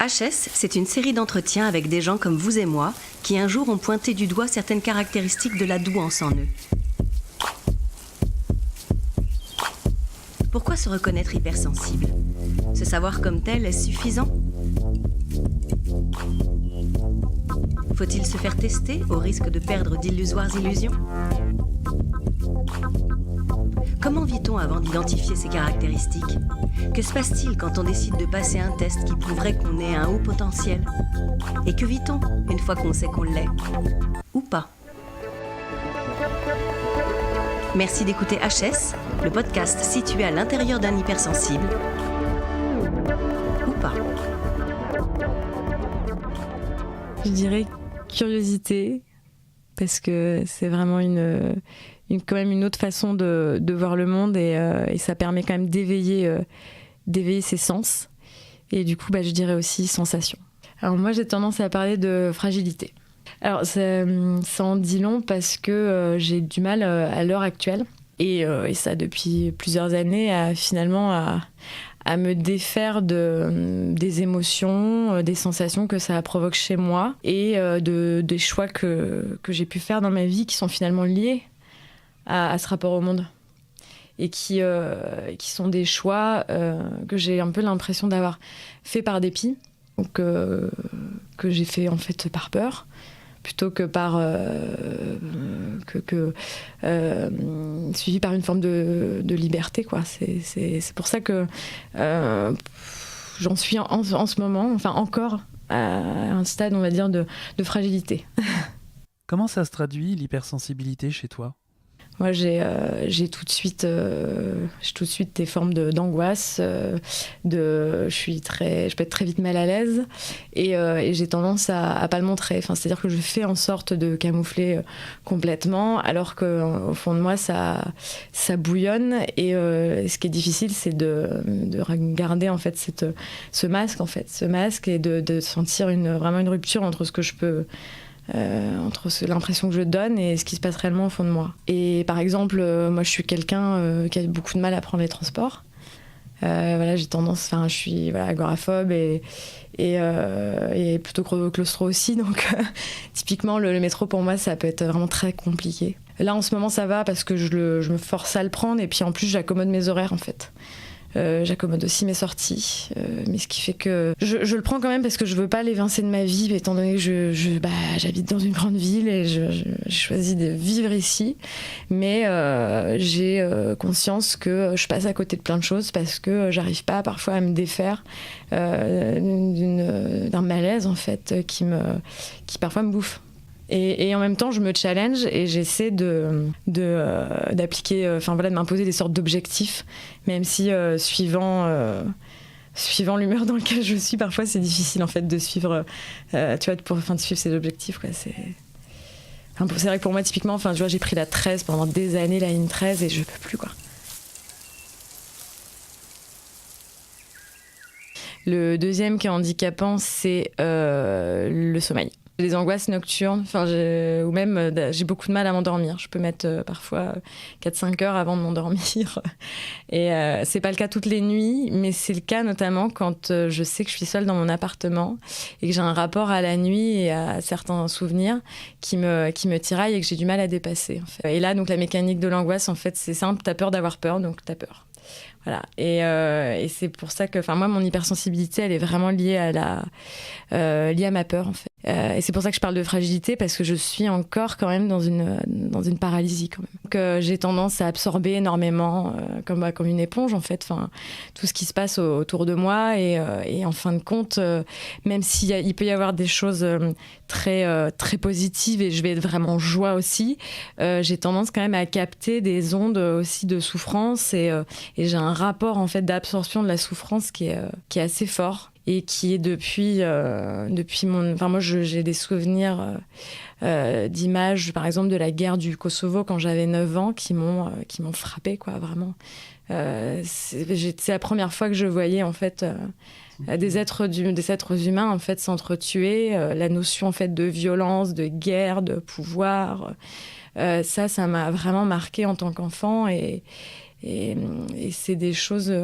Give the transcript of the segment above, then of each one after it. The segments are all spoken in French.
HS, c'est une série d'entretiens avec des gens comme vous et moi qui un jour ont pointé du doigt certaines caractéristiques de la douance en eux. Pourquoi se reconnaître hypersensible ? Se savoir comme tel, est-ce suffisant ? Faut-il se faire tester au risque de perdre d'illusoires illusions ? Comment vit-on avant d'identifier ces caractéristiques ? Que se passe-t-il quand on décide de passer un test qui prouverait qu'on ait un haut potentiel ? Et que vit-on une fois qu'on sait qu'on l'est ? Ou pas ? Merci d'écouter HS, le podcast situé à l'intérieur d'un hypersensible. Ou pas. Je dirais curiosité, parce que c'est vraiment quand même une autre façon de voir le monde et ça permet quand même d'éveiller ses sens. Et du coup, je dirais aussi sensation. Alors moi, j'ai tendance à parler de fragilité. Alors ça en dit long parce que j'ai du mal à l'heure actuelle et ça depuis plusieurs années à me défaire des émotions, des sensations que ça provoque chez moi et des choix que j'ai pu faire dans ma vie qui sont finalement liés à ce rapport au monde et qui sont des choix que j'ai un peu l'impression d'avoir fait par dépit, donc que j'ai fait en fait par peur plutôt que suivi par une forme de liberté, quoi. C'est pour ça que j'en suis en ce moment, enfin encore à un stade, on va dire, de fragilité. Comment ça se traduit, l'hypersensibilité, chez toi ? Moi, j'ai tout de suite des formes d'angoisse. Je peux être très vite mal à l'aise et j'ai tendance à pas le montrer. Enfin, c'est-à-dire que je fais en sorte de camoufler complètement, alors qu'au fond de moi, ça bouillonne. Et ce qui est difficile, c'est de garder en fait ce masque et de sentir vraiment une rupture entre ce que je peux. Entre l'impression que je donne et ce qui se passe réellement au fond de moi. Et par exemple, moi je suis quelqu'un qui a beaucoup de mal à prendre les transports. J'ai tendance, je suis agoraphobe et plutôt claustro aussi, donc typiquement le métro pour moi ça peut être vraiment très compliqué. Là en ce moment ça va parce que je me force à le prendre et puis en plus j'accommode mes horaires en fait. J'accommode aussi mes sorties, mais ce qui fait que je le prends quand même parce que je veux pas l'évincer de ma vie, étant donné que j'habite dans une grande ville et j'ai choisi de vivre ici, mais j'ai conscience que je passe à côté de plein de choses parce que j'arrive pas parfois à me défaire d'un malaise en fait qui parfois me bouffe. Et en même temps, je me challenge et j'essaie d'appliquer, de m'imposer des sortes d'objectifs, même si suivant l'humeur dans laquelle je suis, parfois c'est difficile en fait de suivre, de suivre ces objectifs, quoi. C'est vrai que pour moi, typiquement, j'ai pris la 13 pendant des années, la ligne 13, et je peux plus, quoi. Le deuxième qui est handicapant, c'est le sommeil. Les angoisses nocturnes, ou même j'ai beaucoup de mal à m'endormir. Je peux mettre parfois 4-5 heures avant de m'endormir. Et c'est pas le cas toutes les nuits, mais c'est le cas notamment quand je sais que je suis seule dans mon appartement et que j'ai un rapport à la nuit et à certains souvenirs qui me tiraillent et que j'ai du mal à dépasser, en fait. Et là, donc la mécanique de l'angoisse, en fait, c'est simple, t'as peur d'avoir peur, donc t'as peur. Voilà. Et c'est pour ça que, moi, mon hypersensibilité, elle est vraiment liée à ma peur, en fait. Et c'est pour ça que je parle de fragilité, parce que je suis encore quand même dans une paralysie, quand même. Donc, j'ai tendance à absorber énormément, comme une éponge, en fait, tout ce qui se passe autour de moi. Et en fin de compte, même il peut y avoir des choses très, très positives, et je vais être vraiment en joie aussi, j'ai tendance quand même à capter des ondes aussi de souffrance, et j'ai un rapport en fait d'absorption de la souffrance qui est assez fort et qui est depuis moi j'ai des souvenirs d'images par exemple de la guerre du Kosovo quand j'avais 9 ans qui m'ont frappée, quoi, vraiment. C'est la première fois que je voyais en fait des êtres humains en fait s'entretuer, la notion en fait de violence, de guerre, de pouvoir, ça m'a vraiment marquée en tant qu'enfant et c'est des choses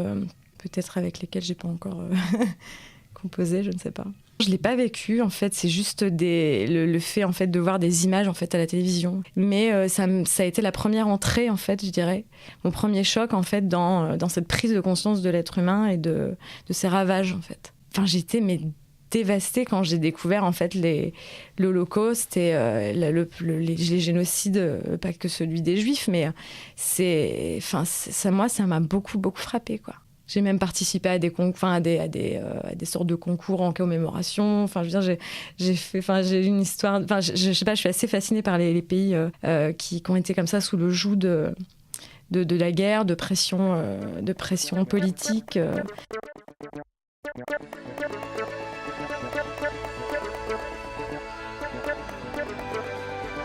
peut-être avec lesquelles j'ai pas encore composé, je ne sais pas. Je l'ai pas vécu, en fait, c'est juste le fait en fait de voir des images en fait à la télévision. Mais ça a été la première entrée, en fait, je dirais, mon premier choc en fait dans cette prise de conscience de l'être humain et de ses ravages en fait. Enfin, j'étais dévastée quand j'ai découvert en fait l'Holocauste et les génocides, pas que celui des Juifs, mais ça m'a beaucoup frappée, quoi. J'ai même participé à des sortes de concours en commémoration. Enfin, je veux dire, j'ai une histoire. Enfin, je sais pas, je suis assez fascinée par les pays qui ont été comme ça sous le joug de la guerre, de pression politique.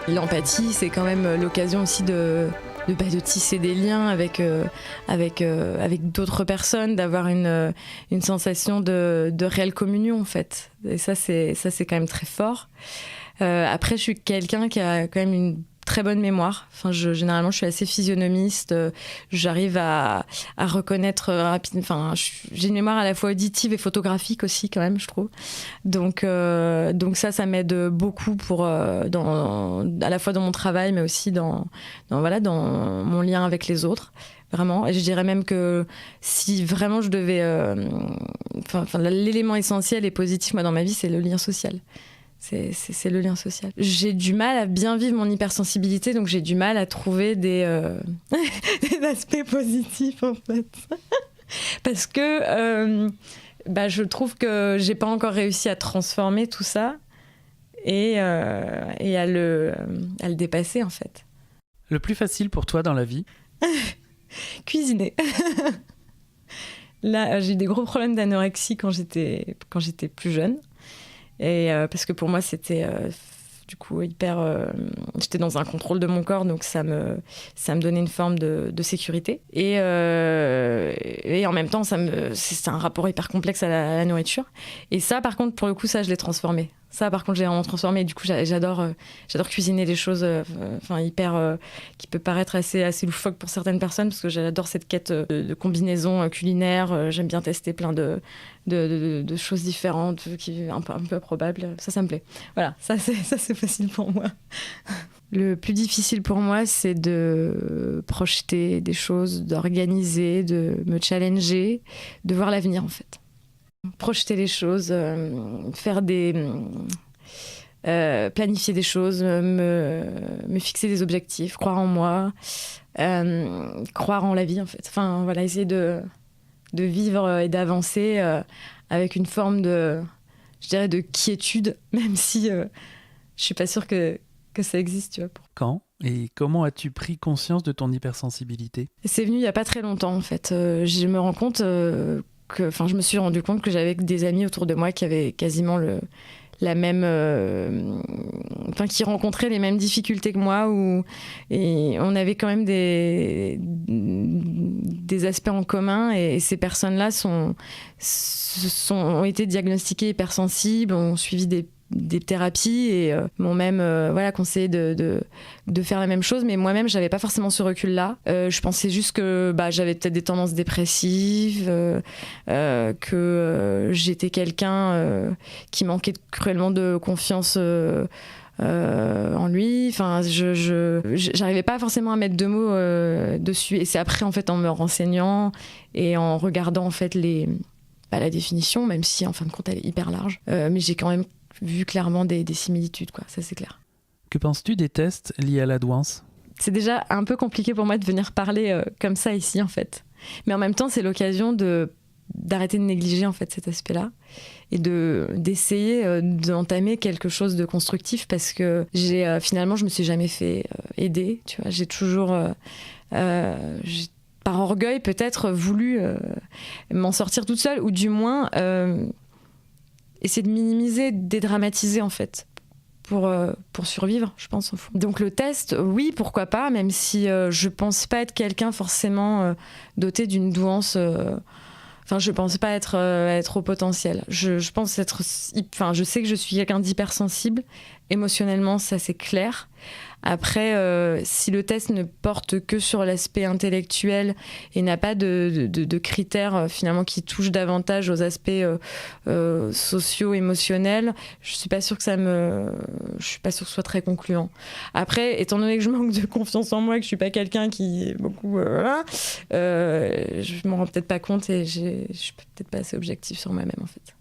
L'empathie, c'est quand même l'occasion aussi de tisser des liens avec d'autres personnes, d'avoir une sensation de réelle communion, en fait. Et ça, c'est quand même très fort. Après, je suis quelqu'un qui a quand même une très bonne mémoire. Enfin, généralement, je suis assez physionomiste. J'arrive à reconnaître rapidement. Enfin, j'ai une mémoire à la fois auditive et photographique aussi, quand même, je trouve. Donc ça m'aide beaucoup à la fois dans mon travail, mais aussi dans mon lien avec les autres. Vraiment. Et je dirais même que si vraiment je devais... l'élément essentiel et positif, moi, dans ma vie, c'est le lien social. C'est le lien social. J'ai du mal à bien vivre mon hypersensibilité, donc j'ai du mal à trouver des aspects positifs, en fait. Parce que je trouve que j'ai pas encore réussi à transformer tout ça et à le dépasser, en fait. Le plus facile pour toi dans la vie? Cuisiner. Là, j'ai eu des gros problèmes d'anorexie quand j'étais plus jeune. Et parce que pour moi, c'était du coup hyper... j'étais dans un contrôle de mon corps, donc ça me donnait une forme de sécurité. Et en même temps, c'est un rapport hyper complexe à la nourriture. Et ça, par contre, pour le coup, ça, je l'ai transformé. Ça, par contre, j'ai vraiment transformé. Et du coup, j'adore cuisiner des choses hyper... qui peut paraître assez loufoque pour certaines personnes, parce que j'adore cette quête de combinaisons culinaires. J'aime bien tester plein de choses différentes, un peu improbables. Ça me plaît. Voilà, ça c'est facile pour moi. Le plus difficile pour moi, c'est de projeter des choses, d'organiser, de me challenger, de voir l'avenir, en fait. Projeter les choses, planifier des choses, me fixer des objectifs, croire en moi, croire en la vie, en fait. Enfin, voilà, essayer de vivre et d'avancer avec une forme de quiétude, même si je suis pas sûre que ça existe, tu vois. Quand et comment as-tu pris conscience de ton hypersensibilité? C'est venu il y a pas très longtemps, en fait. Je me rends compte je me suis rendu compte que j'avais des amis autour de moi qui avaient quasiment la même, qui rencontraient les mêmes difficultés que moi, et on avait quand même des aspects en commun, et ces personnes-là ont été diagnostiquées hypersensibles, ont suivi des thérapies et m'ont même conseillé de faire la même chose, mais moi-même j'avais pas forcément ce recul-là. Je pensais juste que j'avais peut-être des tendances dépressives, que j'étais quelqu'un qui manquait cruellement de confiance en lui. Enfin, j'arrivais pas forcément à mettre de mots dessus, et c'est après, en fait, en me renseignant et en regardant, en fait, la définition, même si en fin de compte elle est hyper large, mais j'ai quand même vu clairement des similitudes, quoi. Ça, c'est clair. Que penses-tu des tests liés à la douance? C'est déjà un peu compliqué pour moi de venir parler comme ça ici, en fait. Mais en même temps, c'est l'occasion d'arrêter de négliger, en fait, cet aspect-là, et d'essayer d'entamer quelque chose de constructif, parce que finalement, je me suis jamais fait aider, tu vois. J'ai toujours... par orgueil, peut-être, voulu m'en sortir toute seule, ou du moins... essayer de minimiser, de dédramatiser, en fait, pour survivre, je pense, au fond. Donc le test, oui, pourquoi pas, même si je pense pas être quelqu'un forcément doté d'une douance... je pense pas être au potentiel. Je pense je sais que je suis quelqu'un d'hypersensible, émotionnellement, ça c'est clair. Après, si le test ne porte que sur l'aspect intellectuel et n'a pas de critères finalement qui touchent davantage aux aspects socio-émotionnels, je suis pas sûre que je suis pas sûre que ce soit très concluant. Après, étant donné que je manque de confiance en moi, que je suis pas quelqu'un qui est beaucoup, je m'en rends peut-être pas compte et je suis peut-être pas assez objective sur moi-même en fait.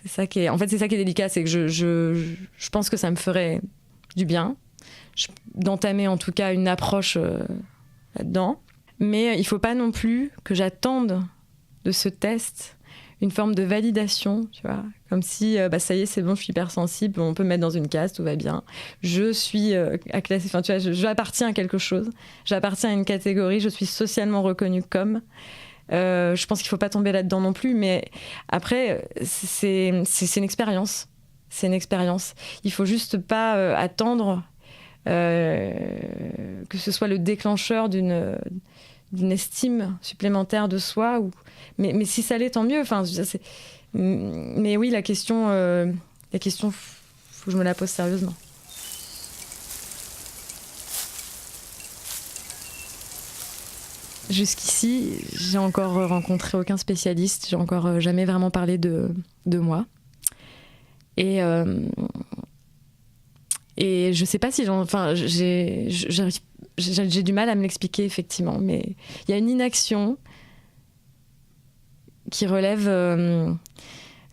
C'est ça qui est délicat, c'est que je pense que ça me ferait du bien d'entamer en tout cas une approche là-dedans. Mais il ne faut pas non plus que j'attende de ce test une forme de validation, tu vois, comme si ça y est, c'est bon, je suis hypersensible, on peut me mettre dans une case, tout va bien. Je suis classée, enfin tu vois, j'appartiens à quelque chose, j'appartiens à une catégorie, je suis socialement reconnue comme. Je pense qu'il ne faut pas tomber là-dedans non plus, mais après, c'est une expérience. C'est une expérience. Il ne faut juste pas attendre que ce soit le déclencheur d'une estime supplémentaire de soi. Mais si ça l'est, tant mieux. Enfin, mais oui, la question, faut que je me la pose sérieusement. Jusqu'ici, j'ai encore rencontré aucun spécialiste. J'ai encore jamais vraiment parlé de moi. Et je sais pas si j'ai du mal à me l'expliquer effectivement, mais il y a une inaction qui relève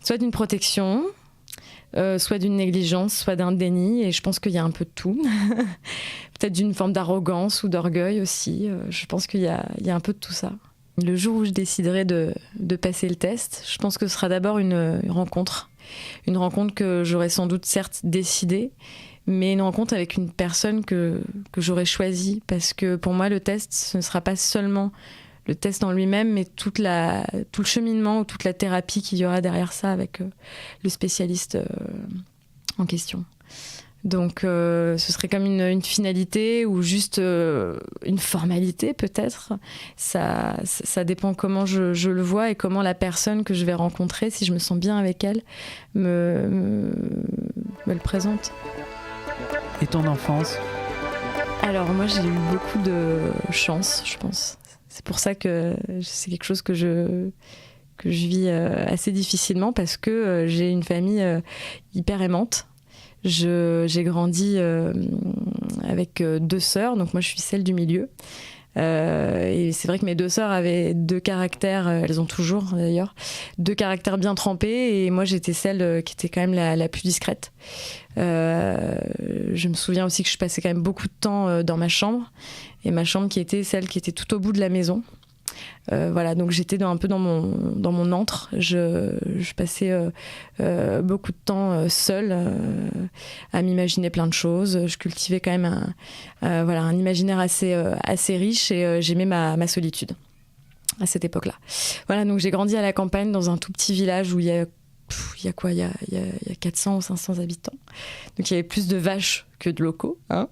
soit d'une protection, soit d'une négligence, soit d'un déni, et je pense qu'il y a un peu de tout. Peut-être d'une forme d'arrogance ou d'orgueil aussi. Je pense qu'il y a un peu de tout ça. Le jour où je déciderai de passer le test, je pense que ce sera d'abord une rencontre. Une rencontre que j'aurais sans doute certes décidée, mais une rencontre avec une personne que j'aurais choisie. Parce que pour moi, le test, ce ne sera pas seulement le test en lui-même, mais tout le cheminement ou toute la thérapie qu'il y aura derrière ça avec le spécialiste en question. Donc ce serait comme une finalité ou juste une formalité peut-être. Ça dépend comment je le vois et comment la personne que je vais rencontrer, si je me sens bien avec elle, me le présente. Et ton enfance ? Alors moi j'ai eu beaucoup de chance, je pense. C'est pour ça que c'est quelque chose que je vis assez difficilement, parce que j'ai une famille hyper aimante. J'ai grandi avec 2 sœurs, donc moi je suis celle du milieu. Et c'est vrai que mes 2 sœurs avaient 2 caractères, elles ont toujours d'ailleurs, 2 caractères bien trempés, et moi j'étais celle qui était quand même la plus discrète. Je me souviens aussi que je passais quand même beaucoup de temps dans ma chambre, et ma chambre qui était celle qui était tout au bout de la maison. Voilà, donc j'étais un peu dans mon antre. Je passais beaucoup de temps seule à m'imaginer plein de choses. Je cultivais quand même un imaginaire assez riche, et j'aimais ma solitude à cette époque-là. Voilà, donc j'ai grandi à la campagne dans un tout petit village où il y a 400 ou 500 habitants. Donc il y avait plus de vaches que de locaux, hein.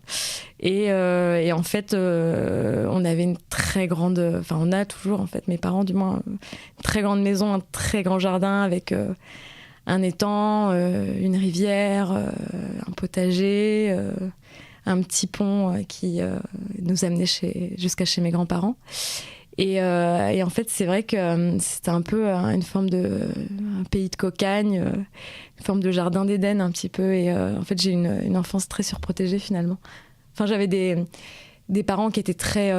Et en fait, on avait une très grande... Enfin, on a toujours, en fait, mes parents du moins, une très grande maison, un très grand jardin avec un étang, une rivière, un potager, un petit pont qui nous amenait jusqu'à chez mes grands-parents. Et en fait, c'est vrai que c'était un peu une forme un pays de cocagne, une forme de jardin d'Éden un petit peu. Et en fait, j'ai une enfance très surprotégée finalement. Enfin, j'avais des parents qui étaient très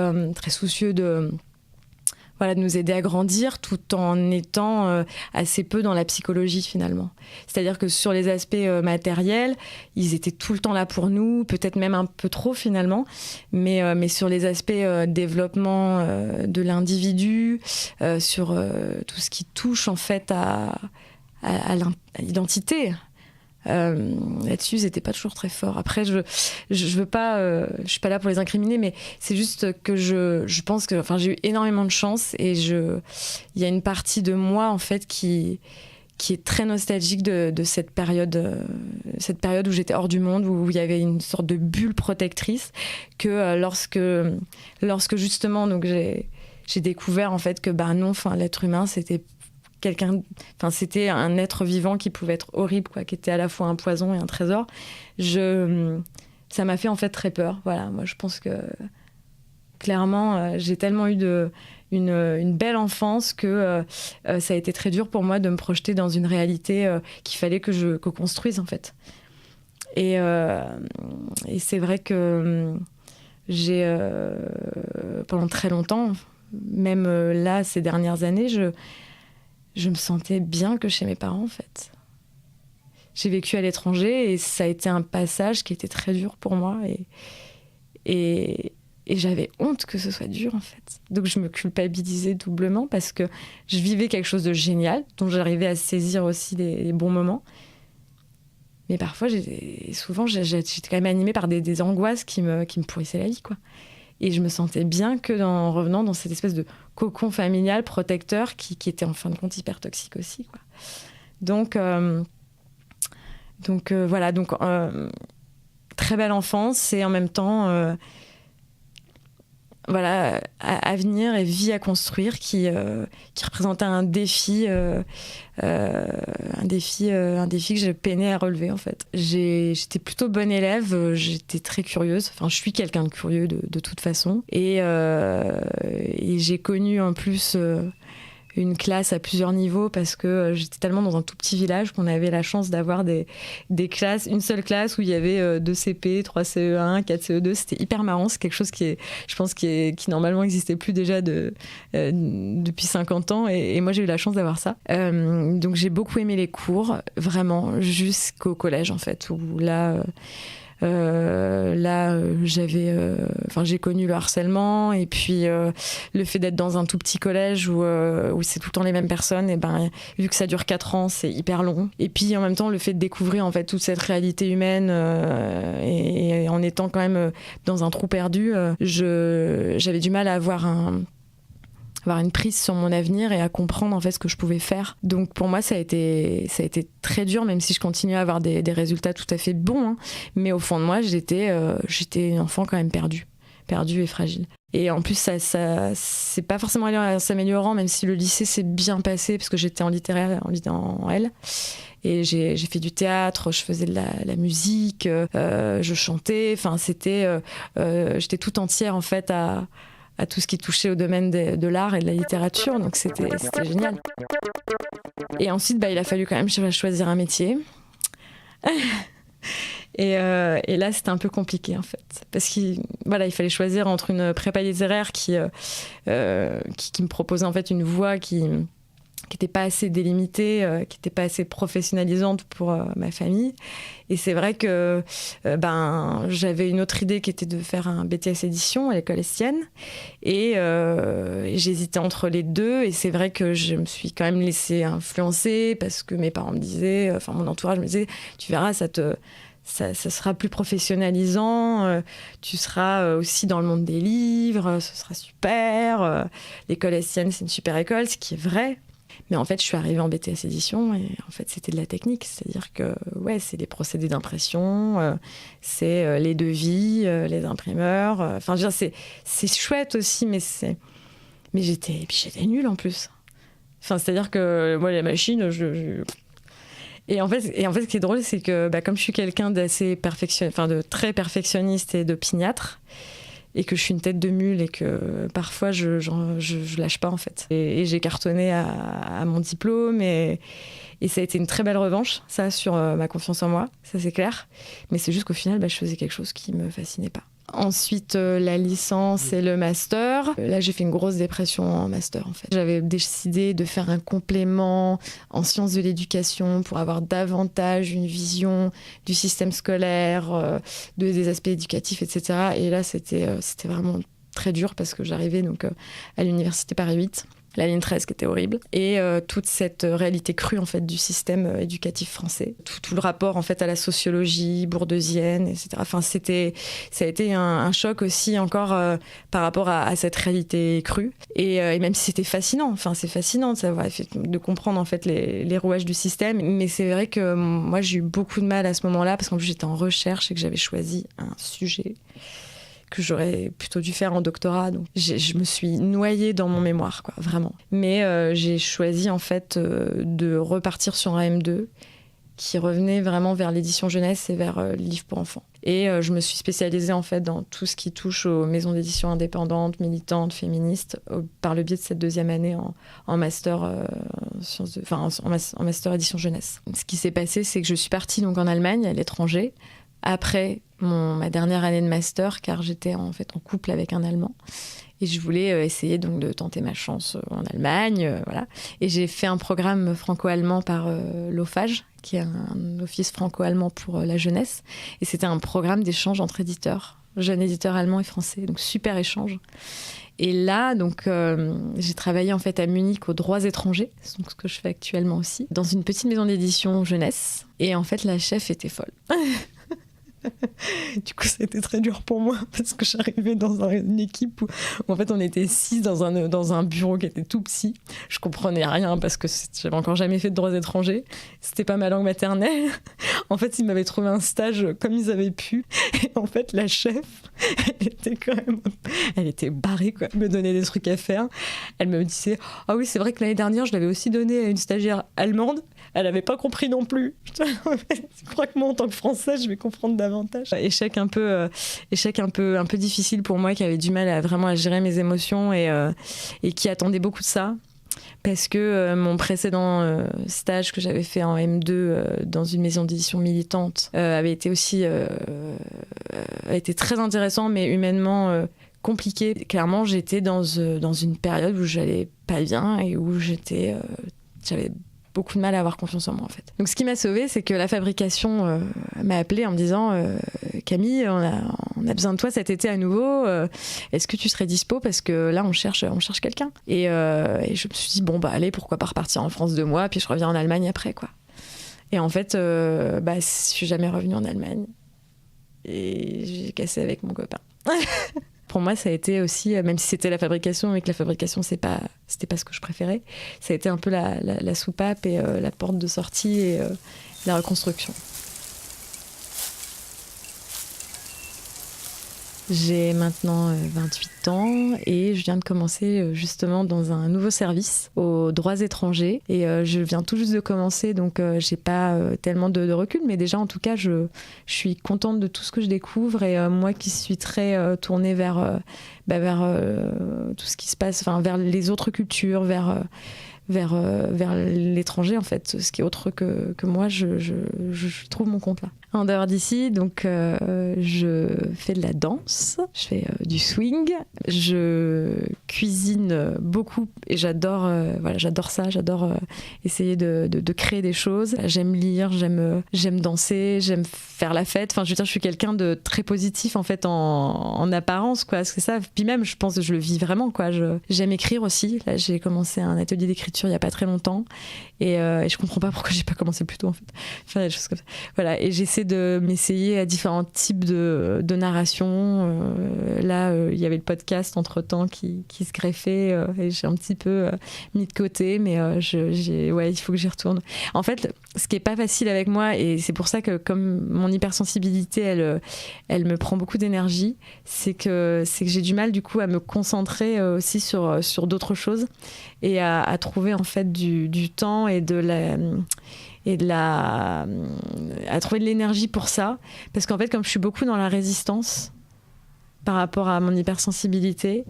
soucieux de nous aider à grandir, tout en étant assez peu dans la psychologie finalement. C'est-à-dire que sur les aspects matériels, ils étaient tout le temps là pour nous, peut-être même un peu trop finalement, mais sur les aspects développement de l'individu, sur tout ce qui touche en fait à l'identité. Là-dessus, ils n'étaient pas toujours très forts. Après, je veux pas, je suis pas là pour les incriminer, mais c'est juste que je pense que, enfin, j'ai eu énormément de chance, et il y a une partie de moi en fait qui est très nostalgique de cette période où j'étais hors du monde, où il y avait une sorte de bulle protectrice, que lorsque justement donc j'ai découvert en fait que non, enfin, l'être humain c'était c'était un être vivant qui pouvait être horrible, quoi, qui était à la fois un poison et un trésor. Ça m'a fait en fait très peur. Voilà, moi je pense que clairement, j'ai tellement eu une belle enfance que ça a été très dur pour moi de me projeter dans une réalité qu'il fallait que je construise en fait. Et c'est vrai que j'ai pendant très longtemps, même là ces dernières années, je me sentais bien que chez mes parents en fait. J'ai vécu à l'étranger et ça a été un passage qui était très dur pour moi et j'avais honte que ce soit dur en fait. Donc je me culpabilisais doublement parce que je vivais quelque chose de génial dont j'arrivais à saisir aussi les bons moments. Mais parfois, j'étais quand même animée par des angoisses qui me pourrissaient la vie, quoi. Et je me sentais bien en revenant dans cette espèce de cocon familial protecteur qui était en fin de compte hyper toxique aussi, quoi. Donc voilà, très belle enfance et en même temps voilà, avenir et vie à construire qui représentait un défi que je peinais à relever en fait. J'étais plutôt bonne élève, j'étais très curieuse, enfin je suis quelqu'un de curieux de toute façon et j'ai connu en plus une classe à plusieurs niveaux parce que j'étais tellement dans un tout petit village qu'on avait la chance d'avoir des classes, une seule classe où il y avait 2 CP, 3 CE1, 4 CE2. C'était hyper marrant, c'est quelque chose qui normalement n'existait plus déjà depuis 50 ans et moi j'ai eu la chance d'avoir ça. Donc j'ai beaucoup aimé les cours, vraiment, jusqu'au collège en fait, où là j'ai connu le harcèlement et puis le fait d'être dans un tout petit collège où c'est tout le temps les mêmes personnes, et ben vu que ça dure 4 ans, c'est hyper long. Et puis en même temps le fait de découvrir en fait toute cette réalité humaine et en étant quand même dans un trou perdu, j'avais du mal à avoir une prise sur mon avenir et à comprendre en fait ce que je pouvais faire. Donc pour moi ça a été très dur, même si je continuais à avoir des résultats tout à fait bons, hein. Mais au fond de moi j'étais une enfant quand même perdue et fragile. Et en plus ça c'est pas forcément allé en s'améliorant, même si le lycée s'est bien passé parce que j'étais en littéraire en L. Et j'ai fait du théâtre, je faisais de la musique, je chantais, enfin j'étais toute entière en fait à tout ce qui touchait au domaine de l'art et de la littérature, donc c'était génial. Et ensuite, il a fallu quand même choisir un métier. Et là, c'était un peu compliqué, en fait. Parce qu'il fallait choisir entre une prépa littéraire qui me proposait en fait une voie qui n'était pas assez délimitée, qui n'était pas assez professionnalisante pour ma famille. Et c'est vrai que j'avais une autre idée qui était de faire un BTS édition à l'école Estienne. Et j'hésitais entre les deux. Et c'est vrai que je me suis quand même laissée influencer parce que mes parents me disaient, mon entourage me disait, tu verras, ça sera plus professionnalisant, tu seras aussi dans le monde des livres, ce sera super. L'école Estienne, c'est une super école, ce qui est vrai. Mais en fait, je suis arrivée en BTS édition et en fait, c'était de la technique. C'est-à-dire que, c'est les procédés d'impression, c'est les devis, les imprimeurs. Enfin, je veux dire, c'est chouette aussi, mais j'étais nulle en plus. Enfin, c'est-à-dire que moi, les machines, Et en fait, ce qui est drôle, c'est que comme je suis quelqu'un de très perfectionniste et d'opiniâtre, et que je suis une tête de mule et que parfois je lâche pas en fait. Et j'ai cartonné à mon diplôme et ça a été une très belle revanche, ça, sur ma confiance en moi, ça c'est clair. Mais c'est juste qu'au final, je faisais quelque chose qui me fascinait pas. Ensuite, la licence et le master. Là, j'ai fait une grosse dépression en master, en fait. J'avais décidé de faire un complément en sciences de l'éducation pour avoir davantage une vision du système scolaire, des aspects éducatifs, etc. Et là, c'était vraiment très dur parce que j'arrivais donc à l'université Paris 8. La ligne 13 qui était horrible, et toute cette réalité crue en fait du système éducatif français, tout le rapport en fait à la sociologie bourdeusienne, etc. Enfin, ça a été un choc aussi encore par rapport à cette réalité crue, et même si c'était fascinant, enfin c'est fascinant de savoir, de comprendre en fait les rouages du système, mais c'est vrai que moi j'ai eu beaucoup de mal à ce moment-là parce qu'en plus j'étais en recherche et que j'avais choisi un sujet que j'aurais plutôt dû faire en doctorat. Donc je me suis noyée dans mon mémoire, quoi, vraiment. Mais j'ai choisi en fait de repartir sur un M2 qui revenait vraiment vers l'édition jeunesse et vers le livre pour enfants. Et je me suis spécialisée en fait dans tout ce qui touche aux maisons d'édition indépendantes, militantes, féministes, par le biais de cette deuxième année en master en master édition jeunesse. Ce qui s'est passé, c'est que je suis partie donc en Allemagne, à l'étranger, après ma dernière année de master, car j'étais en fait en couple avec un Allemand. Et je voulais essayer donc de tenter ma chance en Allemagne, voilà. Et j'ai fait un programme franco-allemand par l'OFAGE, qui est un office franco-allemand pour la jeunesse. Et c'était un programme d'échange entre éditeurs, jeunes éditeurs allemands et français. Donc super échange. Et là, donc, j'ai travaillé en fait à Munich aux droits étrangers, donc ce que je fais actuellement aussi, dans une petite maison d'édition jeunesse. Et en fait, la chef était folle. Du coup, ça a été très dur pour moi parce que j'arrivais dans une équipe où en fait on était 6 dans un bureau qui était tout petit. Je comprenais rien parce que j'avais encore jamais fait de droits étrangers. C'était pas ma langue maternelle. En fait, ils m'avaient trouvé un stage comme ils avaient pu. Et en fait, la chef, elle était barrée, quoi. Elle me donnait des trucs à faire. Elle me disait « Ah oui, c'est vrai que l'année dernière, je l'avais aussi donné à une stagiaire allemande. Elle n'avait pas compris non plus. » Je crois que moi, en tant que Française, je vais comprendre davantage. Échec un peu difficile pour moi, qui avait du mal à gérer mes émotions et qui attendait beaucoup de ça. Parce que mon précédent stage que j'avais fait en M2 dans une maison d'édition militante avait été aussi a été très intéressant, mais humainement compliqué. Clairement, j'étais dans une période où j'allais pas bien et où j'avais beaucoup de mal à avoir confiance en moi, en fait. Donc ce qui m'a sauvée, c'est que la fabrication m'a appelée en me disant Camille, on a besoin de toi cet été à nouveau, est-ce que tu serais dispo, parce que là on cherche quelqu'un. Et je me suis dit bon bah allez, pourquoi pas repartir en France 2 mois, puis je reviens en Allemagne après, quoi. Et en fait je suis jamais revenue en Allemagne et j'ai cassé avec mon copain. Pour moi, ça a été aussi, même si c'était la fabrication et que la fabrication, c'était pas ce que je préférais, ça a été un peu la soupape et la porte de sortie et la reconstruction. J'ai maintenant 28 ans et je viens de commencer justement dans un nouveau service aux droits étrangers. Et je viens tout juste de commencer, donc j'ai pas tellement de recul, mais déjà en tout cas, je suis contente de tout ce que je découvre. Et moi qui suis très tournée vers tout ce qui se passe, vers les autres cultures, vers l'étranger, en fait, ce qui est autre que moi, je trouve mon compte là. En dehors d'ici, donc, je fais de la danse, je fais du swing, je cuisine beaucoup et j'adore ça, j'adore essayer de créer des choses. J'aime lire, j'aime danser, j'aime faire la fête. Enfin, je veux dire, je suis quelqu'un de très positif en fait en apparence, quoi. C'est ça. Puis même, je pense que je le vis vraiment, quoi. J'aime écrire aussi. Là, j'ai commencé un atelier d'écriture il y a pas très longtemps et je comprends pas pourquoi j'ai pas commencé plus tôt en fait. Faire des choses comme ça. Voilà. Et j'essaie de m'essayer à différents types de narration. Là, il y avait le podcast entre-temps qui se greffait et j'ai un petit peu mis de côté, mais il faut que j'y retourne. En fait, ce qui est pas facile avec moi, et c'est pour ça que comme mon hypersensibilité, elle me prend beaucoup d'énergie, c'est que j'ai du mal du coup à me concentrer aussi sur d'autres choses et à trouver en fait du temps et à trouver de l'énergie pour ça, parce qu'en fait comme je suis beaucoup dans la résistance par rapport à mon hypersensibilité,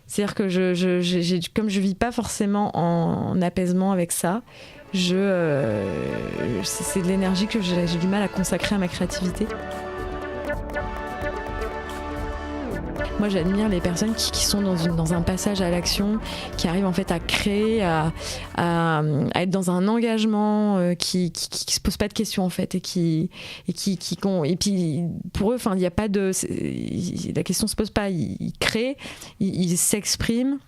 c'est-à-dire que comme je vis pas forcément en apaisement avec ça, c'est de l'énergie que j'ai du mal à consacrer à ma créativité. Moi, j'admire les personnes qui sont dans un passage à l'action, qui arrivent en fait à créer, à être dans un engagement, qui se posent pas de questions en fait, et puis pour eux, enfin, il y a pas de, la question se pose pas, ils créent, ils s'expriment.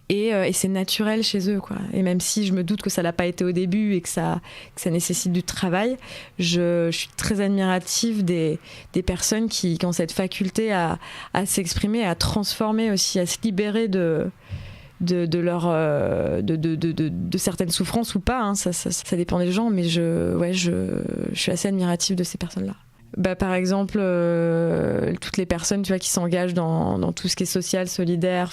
Et c'est naturel chez eux, quoi. Et même si je me doute que ça l'a pas été au début et que ça nécessite du travail, je suis très admirative des personnes qui ont cette faculté à s'exprimer, à transformer aussi, à se libérer de certaines souffrances ou pas, hein. Ça dépend des gens, mais je suis assez admirative de ces personnes-là. Par exemple, toutes les personnes, tu vois, qui s'engagent dans tout ce qui est social, solidaire,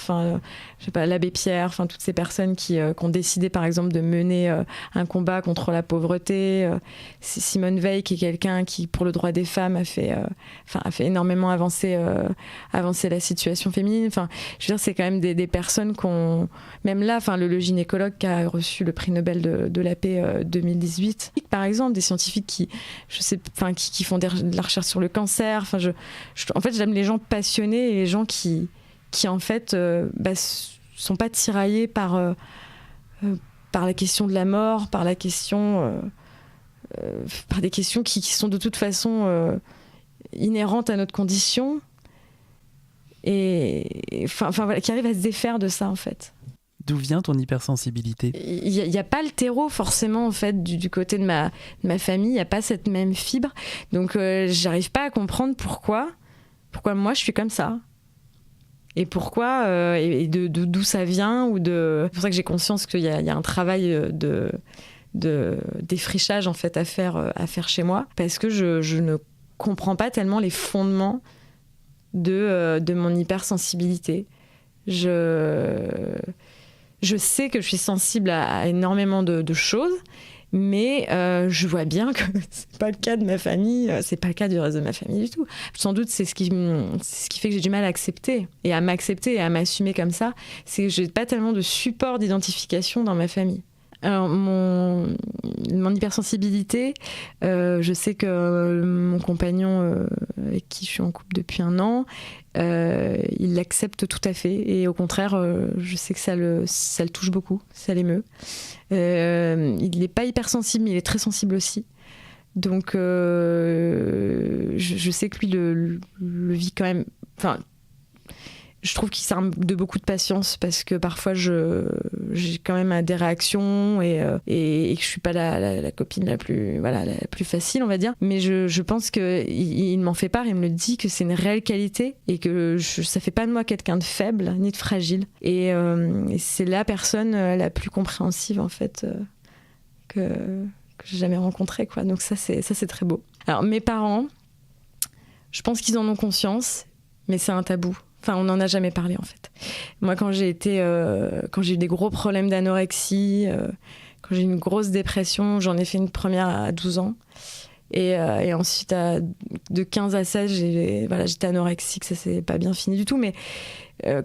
je sais pas, l'abbé Pierre, toutes ces personnes qui ont décidé, par exemple, de mener un combat contre la pauvreté. C'est Simone Veil, qui est quelqu'un qui, pour le droit des femmes, a fait énormément avancer la situation féminine. Je veux dire, c'est quand même des personnes qu'on... Même là, le gynécologue qui a reçu le prix Nobel de la paix 2018, par exemple, des scientifiques qui font de la recherche sur le cancer. En fait, j'aime les gens passionnés et les gens qui en fait, sont pas tiraillés par la question de la mort, par des questions qui sont de toute façon inhérentes à notre condition et qui arrivent à se défaire de ça, en fait. D'où vient ton hypersensibilité ? Il n'y a pas le terreau forcément, en fait, du côté de ma famille. Il n'y a pas cette même fibre. Donc, j'arrive pas à comprendre pourquoi moi je suis comme ça. Et pourquoi, et d'où ça vient. C'est pour ça que j'ai conscience qu'il y a un travail de défrichage, en fait, à faire chez moi. Parce que je ne comprends pas tellement les fondements de mon hypersensibilité. Je sais que je suis sensible à énormément de choses, mais je vois bien que c'est pas le cas de ma famille, c'est pas le cas du reste de ma famille du tout. Sans doute, c'est ce qui fait que j'ai du mal à accepter et à m'accepter et à m'assumer comme ça. C'est que j'ai pas tellement de support d'identification dans ma famille. Alors, mon hypersensibilité, je sais que mon compagnon avec qui je suis en couple depuis 1 an, il l'accepte tout à fait. Et au contraire, je sais que ça le touche beaucoup, ça l'émeut. Il n'est pas hypersensible, mais il est très sensible aussi. Donc, je sais que lui le vit quand même... Je trouve qu'il s'arme de beaucoup de patience parce que parfois j'ai quand même des réactions et que je suis pas la copine la plus facile, on va dire. Mais je pense qu'il m'en fait part, il me le dit, que c'est une réelle qualité et que ça fait pas de moi quelqu'un de faible ni de fragile. Et c'est la personne la plus compréhensive, en fait, que j'ai jamais rencontrée, quoi. Donc ça c'est très beau. Alors mes parents, je pense qu'ils en ont conscience, mais c'est un tabou. On n'en a jamais parlé, en fait. Moi, quand j'ai eu des gros problèmes d'anorexie, quand j'ai eu une grosse dépression, j'en ai fait une première à 12 ans. Et ensuite, de 15 à 16, j'étais anorexique, ça s'est pas bien fini du tout. Mais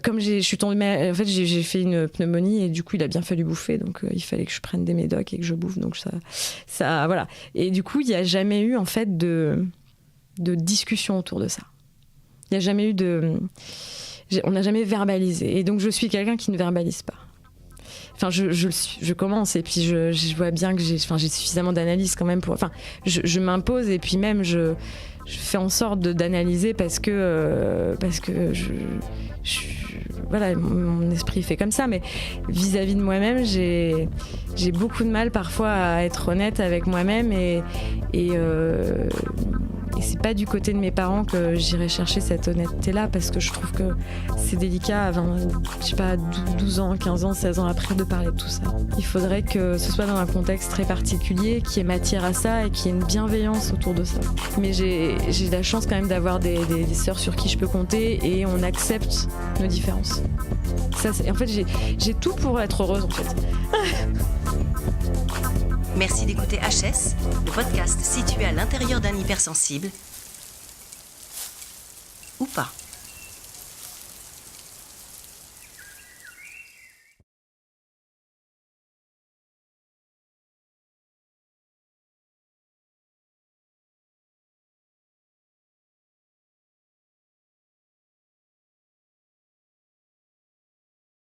comme je suis tombée, en fait, j'ai fait une pneumonie et du coup, il a bien fallu bouffer. Donc, il fallait que je prenne des médocs et que je bouffe. Donc, ça voilà. Et du coup, il n'y a jamais eu, en fait, de discussion autour de ça. Il n'y a jamais eu on n'a jamais verbalisé. Et donc, je suis quelqu'un qui ne verbalise pas. Je commence et puis je vois bien que j'ai suffisamment d'analyse quand même je m'impose et puis même je fais en sorte d'analyser parce que mon esprit fait comme ça. Mais vis-à-vis de moi-même, j'ai beaucoup de mal parfois à être honnête avec moi-même et c'est pas du côté de mes parents que j'irai chercher cette honnêteté-là parce que je trouve que c'est délicat à 12 ans, 15 ans, 16 ans après de parler de tout ça. Il faudrait que ce soit dans un contexte très particulier, qu'il y ait matière à ça et qu'il y ait une bienveillance autour de ça. Mais j'ai la chance quand même d'avoir des sœurs sur qui je peux compter et on accepte nos différences. En fait, j'ai tout pour être heureuse, en fait. Merci d'écouter HS, le podcast situé à l'intérieur d'un hypersensible. Ou pas.